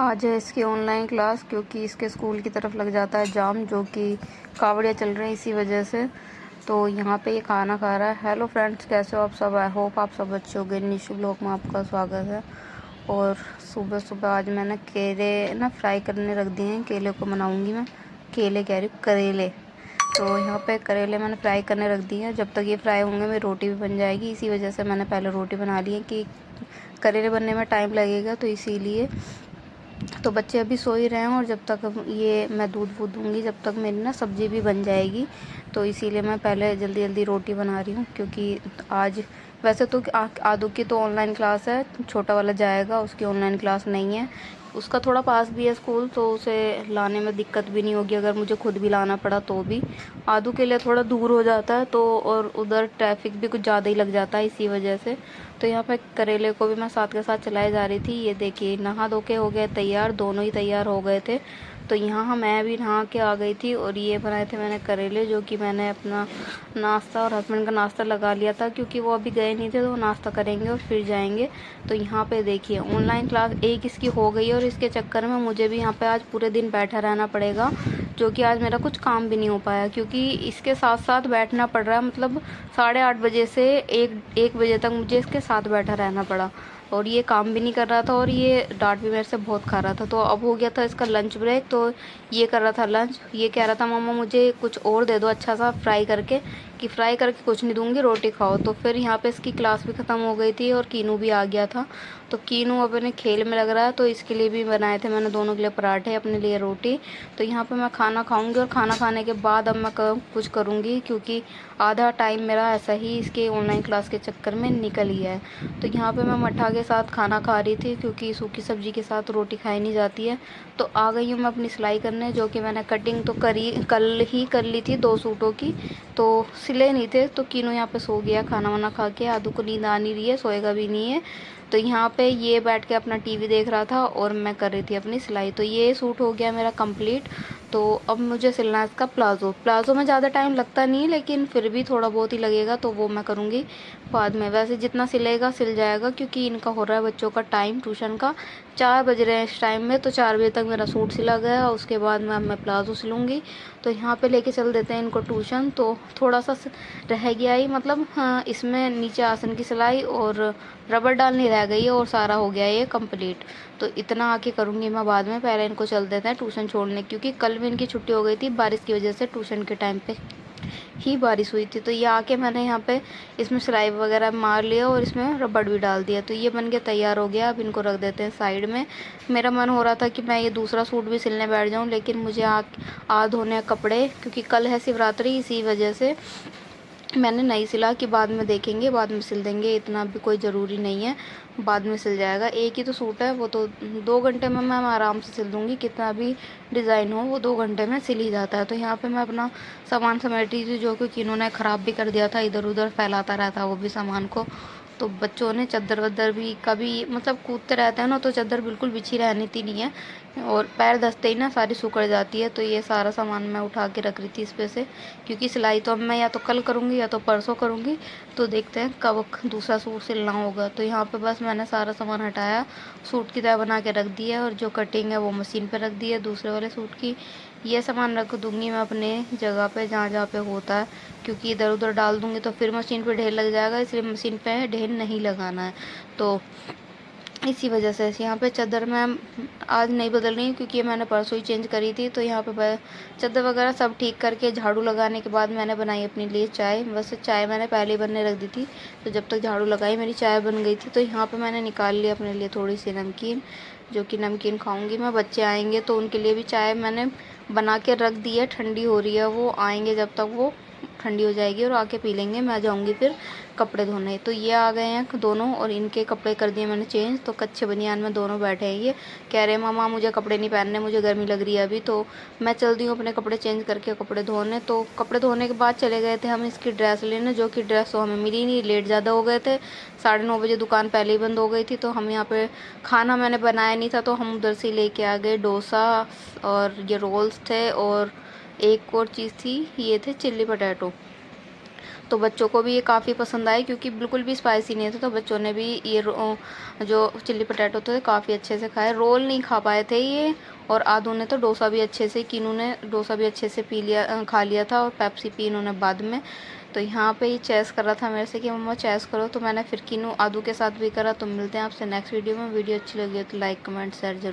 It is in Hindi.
आज है इसकी ऑनलाइन क्लास क्योंकि इसके स्कूल की तरफ लग जाता है जाम, जो कि कावड़िया चल रहे हैं इसी वजह से। तो यहाँ पे ये खाना खा रहा है। हेलो फ्रेंड्स, कैसे हो आप सब? आई होप आप सब अच्छे हो गए। निशु ब्लॉग में आपका स्वागत है। और सुबह सुबह आज मैंने केले ना फ्राई करने रख दिए हैं। केले को बनाऊँगी मैं, केले कह रही हूँ, करेले। तो यहाँ पे करेले मैंने फ्राई करने रख दिए हैं। जब तक ये फ्राई होंगे मेरी रोटी भी बन जाएगी। इसी वजह से मैंने पहले रोटी बना ली है कि करेले बनने में टाइम लगेगा, तो इसीलिए। तो बच्चे अभी सो ही रहे हैं और जब तक ये मैं दूध वूध दूँगी जब तक मेरी ना सब्ज़ी भी बन जाएगी। तो इसीलिए मैं पहले जल्दी जल्दी रोटी बना रही हूँ, क्योंकि आज वैसे तो आदू की तो ऑनलाइन क्लास है, छोटा वाला जाएगा, उसकी ऑनलाइन क्लास नहीं है। उसका थोड़ा पास भी है स्कूल, तो उसे लाने में दिक्कत भी नहीं होगी अगर मुझे खुद भी लाना पड़ा तो भी। आदू के लिए थोड़ा दूर हो जाता है, तो और उधर ट्रैफिक भी कुछ ज़्यादा ही लग जाता है इसी वजह से। तो यहाँ पे करेले को भी मैं साथ के साथ चलाए जा रही थी। ये देखिए, नहा धो के हो गए तैयार, दोनों ही तैयार हो गए थे। तो यहाँ मैं भी नहा के आ गई थी और ये बनाए थे मैंने करेले, जो कि मैंने अपना नाश्ता और हस्बैंड का नाश्ता लगा लिया था, क्योंकि वो अभी गए नहीं थे, तो वो नाश्ता करेंगे और फिर जाएंगे। तो यहाँ पे देखिए, ऑनलाइन क्लास एक इसकी हो गई है और इसके चक्कर में मुझे भी यहाँ पे आज पूरे दिन बैठा रहना पड़ेगा, जो कि आज मेरा कुछ काम भी नहीं हो पाया, क्योंकि इसके साथ साथ बैठना पड़ रहा है। मतलब 8:30 बजे से एक बजे तक मुझे इसके साथ बैठा रहना पड़ा, और ये काम भी नहीं कर रहा था और ये डांट भी मेरे से बहुत खा रहा था। तो अब हो गया था इसका लंच ब्रेक, तो ये कर रहा था लंच। ये कह रहा था मम्मा मुझे कुछ और दे दो अच्छा सा फ्राई करके, कि फ्राई करके कुछ नहीं दूंगी, रोटी खाओ। तो फिर यहाँ पे इसकी क्लास भी ख़त्म हो गई थी और कीनू भी आ गया था। तो कीनू अपने खेल में लग रहा है, तो इसके लिए भी बनाए थे मैंने दोनों के लिए पराठे, अपने लिए रोटी। तो यहाँ पे मैं खाना खाऊंगी और खाना खाने के बाद अब मैं कुछ करूँगी, क्योंकि आधा टाइम मेरा ऐसा ही इसके ऑनलाइन क्लास के चक्कर में निकल गया है। तो यहाँ पे मैं मट्ठा के साथ खाना खा रही थी, क्योंकि सूखी सब्जी के साथ रोटी खाई नहीं जाती है। तो आ गई हूँ मैं अपनी सिलाई करने, जो कि मैंने कटिंग तो कल ही कर ली थी 2 सूटों की, तो सिले नहीं थे। तो कीनू यहाँ पे सो गया खाना वाना खा के। आदू को नींद आ नहीं रही है, सोएगा भी नहीं है। तो यहाँ पे ये बैठ के अपना टीवी देख रहा था और मैं कर रही थी अपनी सिलाई। तो ये सूट हो गया मेरा कंप्लीट। तो अब मुझे सिलना है इसका प्लाज़ो में ज़्यादा टाइम लगता नहीं है, लेकिन फिर भी थोड़ा बहुत ही लगेगा, तो वो मैं करूँगी बाद में। वैसे जितना सिलेगा सिल जाएगा, क्योंकि इनका हो रहा है बच्चों का टाइम ट्यूशन का। 4 बज रहे हैं इस टाइम में, तो 4 बजे तक मेरा सूट सिला गया, उसके बाद मैं प्लाज़ो सिलूँगी। तो यहाँ पे लेके चल देते हैं इनको ट्यूशन। तो थोड़ा सा रह गया ही, मतलब हाँ, इसमें नीचे आसन की सिलाई और रबर डालनी रह गई है और सारा हो गया ये कंप्लीट। तो इतना आके करूँगी मैं बाद में, पहले इनको चल देते हैं ट्यूशन छोड़ने, क्योंकि कल भी इनकी छुट्टी हो गई थी बारिश की वजह से। ट्यूशन के टाइम पे ही बारिश हुई थी। तो ये आके मैंने यहाँ पे इसमें सिलाई वगैरह मार लिया और इसमें रबड़ भी डाल दिया। तो ये बन के तैयार हो गया। अब इनको रख देते हैं साइड में। मेरा मन हो रहा था कि मैं ये दूसरा सूट भी सिलने बैठ जाऊँ, लेकिन मुझे आ धोने कपड़े, क्योंकि कल है शिवरात्रि, इसी वजह से मैंने नहीं सिला, कि बाद में देखेंगे, बाद में सिल देंगे, इतना भी कोई ज़रूरी नहीं है, बाद में सिल जाएगा। एक ही तो सूट है, वो तो 2 घंटे में मैं आराम से सिल दूँगी। कितना भी डिज़ाइन हो वो 2 घंटे में सिल ही जाता है। तो यहाँ पे मैं अपना सामान समेट रही थी, जो कि इन्होंने ख़राब भी कर दिया था, इधर उधर फैलाता रहता वो भी सामान को। तो बच्चों ने चादर वदर भी कभी, मतलब कूदते रहते हैं ना, तो चादर बिल्कुल बिछी रहनी थी नहीं है, और पैर धंसते ही ना सारी सूखड़ जाती है। तो ये सारा सामान मैं उठा के रख रही थी इस पे से, क्योंकि सिलाई तो अब मैं या तो कल करूँगी या तो परसों करूँगी। तो देखते हैं कब दूसरा सूट सिलना होगा। तो यहाँ पे बस मैंने सारा सामान हटाया, सूट की तय बना के रख दी है, और जो कटिंग है वो मशीन पे रख दी है दूसरे वाले सूट की। ये सामान रख दूँगी मैं अपने जगह पे, जहाँ जहाँ पे होता है, क्योंकि इधर उधर डाल दूँगी तो फिर मशीन पे ढेर लग जाएगा, इसलिए मशीन पे ढेर नहीं लगाना है। तो इसी वजह से यहाँ पे चादर मैं आज नहीं बदल रही हूँ, क्योंकि ये मैंने परसों ही चेंज करी थी। तो यहाँ पे चादर वगैरह सब ठीक करके झाड़ू लगाने के बाद मैंने बनाई अपने लिए चाय। वैसे चाय मैंने पहले ही बनने रख दी थी, तो जब तक झाड़ू लगाई मेरी चाय बन गई थी। तो यहाँ पे मैंने निकाल लिया अपने लिए थोड़ी सी नमकीन, जो कि नमकीन खाऊंगी मैं। बच्चे आएंगे तो उनके लिए भी चाय मैंने बना के रख दी है, ठंडी हो रही है, वो आएंगे जब तक वो ठंडी हो जाएगी और आके पी लेंगे। मैं जाऊँगी फिर कपड़े धोने। तो ये आ गए हैं दोनों, और इनके कपड़े कर दिए मैंने चेंज। तो कच्चे बनियान में दोनों बैठे हैं। ये कह रहे हैं मामा मुझे कपड़े नहीं पहनने, मुझे गर्मी लग रही है अभी। तो मैं चलती हूँ अपने कपड़े चेंज करके कपड़े धोने। तो कपड़े धोने के बाद चले गए थे हम इसकी ड्रेस लेने, जो कि ड्रेस तो हमें मिली नहीं, लेट ज़्यादा हो गए थे। 9:30 बजे दुकान पहले ही बंद हो गई थी। तो हम यहाँ पे खाना मैंने बनाया नहीं था, तो हम उधर से लेके आ गए डोसा, और ये रोल्स थे, और एक और चीज़ थी, ये थे चिल्ली पटैटो। तो बच्चों को भी ये काफ़ी पसंद आए क्योंकि बिल्कुल भी स्पाइसी नहीं था, तो बच्चों ने भी ये जो चिल्ली पटेटो थे काफ़ी अच्छे से खाए। रोल नहीं खा पाए थे ये, और आदू ने तो डोसा भी अच्छे से, कीनू ने डोसा भी अच्छे से पी लिया, खा लिया था, और पेप्सी पी इन्होंने बाद में। तो यहाँ पे ये चेस कर रहा था मेरे से कि मम्मा चेस करो, तो मैंने फिर कीनू आदू के साथ भी करा। तो मिलते हैं आपसे नेक्स्ट वीडियो में। वीडियो अच्छी लगी हो तो लाइक कमेंट शेयर जरूर।